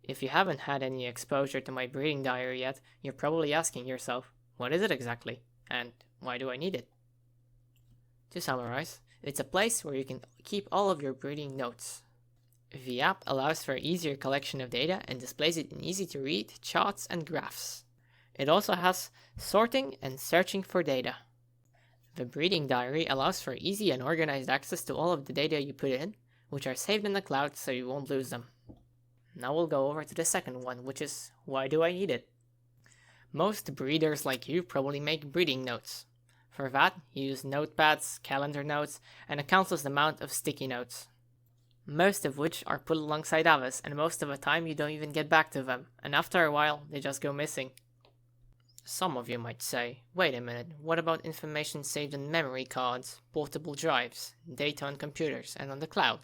If you haven't had any exposure to my breeding diary yet, you're probably asking yourself, what is it exactly? And why do I need it? To summarize, it's a place where you can keep all of your breeding notes. The app allows for easier collection of data and displays it in easy-to-read charts and graphs. It also has sorting and searching for data. The breeding diary allows for easy and organized access to all of the data you put in, which are saved in the cloud so you won't lose them. Now we'll go over to the second one, which is, why do I need it? Most breeders like you probably make breeding notes. For that, you use notepads, calendar notes, and a countless amount of sticky notes. Most of which are put alongside others, and most of the time you don't even get back to them, and after a while, they just go missing. Some of you might say, wait a minute, what about information saved on memory cards, portable drives, data on computers, and on the cloud?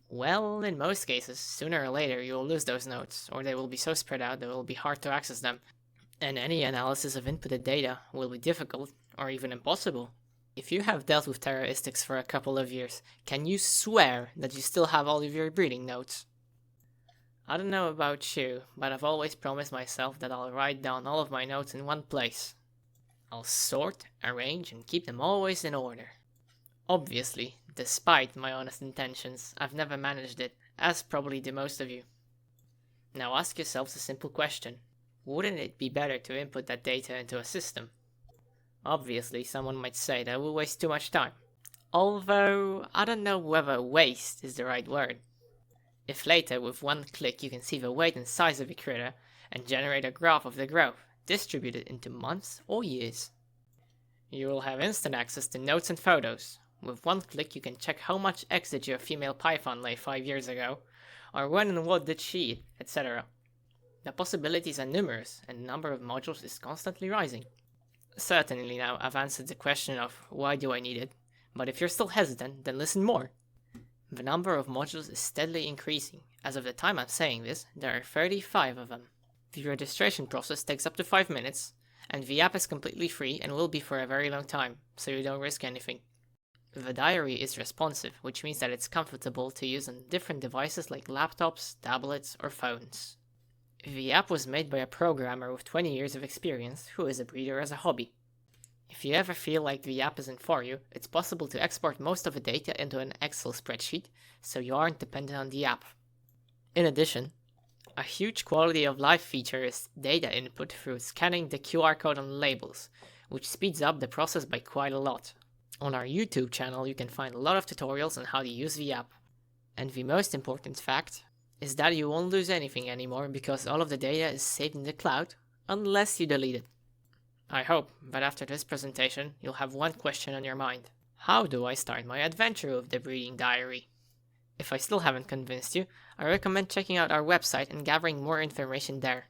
Well, in most cases, sooner or later you will lose those notes, or they will be so spread out that it will be hard to access them, and any analysis of inputted data will be difficult, or even impossible. If you have dealt with terroristics for a couple of years, can you swear that you still have all of your breeding notes? I don't know about you, but I've always promised myself that I'll write down all of my notes in one place. I'll sort, arrange, and keep them always in order. Obviously, despite my honest intentions, I've never managed it, as probably do most of you. Now ask yourselves a simple question. Wouldn't it be better to input that data into a system? Obviously, someone might say that will waste too much time. Although, I don't know whether waste is the right word. If later, with one click, you can see the weight and size of a critter and generate a graph of the growth, distributed into months or years. You will have instant access to notes and photos. With one click, you can check how much eggs did your female python lay 5 years ago, or when and what did she eat, etc. The possibilities are numerous, and the number of modules is constantly rising. Certainly now I've answered the question of why do I need it, but if you're still hesitant, then listen more. The number of modules is steadily increasing. As of the time I'm saying this, there are 35 of them. The registration process takes up to 5 minutes, and the app is completely free and will be for a very long time, so you don't risk anything. The diary is responsive, which means that it's comfortable to use on different devices like laptops, tablets, or phones. The app was made by a programmer with 20 years of experience who is a breeder as a hobby. If you ever feel like the app isn't for you, it's possible to export most of the data into an Excel spreadsheet, so you aren't dependent on the app. In addition, a huge quality of life feature is data input through scanning the QR code on the labels, which speeds up the process by quite a lot. On our YouTube channel you can find a lot of tutorials on how to use the app. And the most important fact is that you won't lose anything anymore because all of the data is saved in the cloud, unless you delete it. I hope that after this presentation you'll have one question on your mind. How do I start my adventure with the breeding diary? If I still haven't convinced you, I recommend checking out our website and gathering more information there.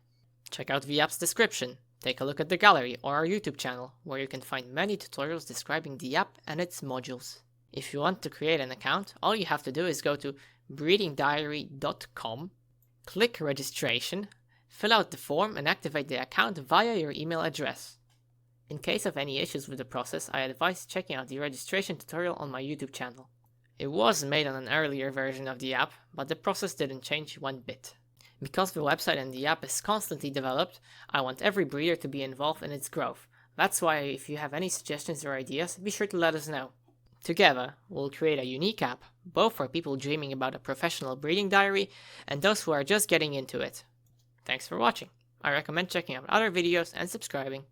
Check out the app's description, take a look at the gallery or our YouTube channel, where you can find many tutorials describing the app and its modules. If you want to create an account, all you have to do is go to breedingdiary.com, click registration, fill out the form and activate the account via your email address. In case of any issues with the process, I advise checking out the registration tutorial on my YouTube channel. It was made on an earlier version of the app, but the process didn't change one bit. Because the website and the app is constantly developed, I want every breeder to be involved in its growth. That's why if you have any suggestions or ideas, be sure to let us know. Together, we'll create a unique app, both for people dreaming about a professional breeding diary and those who are just getting into it. Thanks for watching. I recommend checking out other videos and subscribing.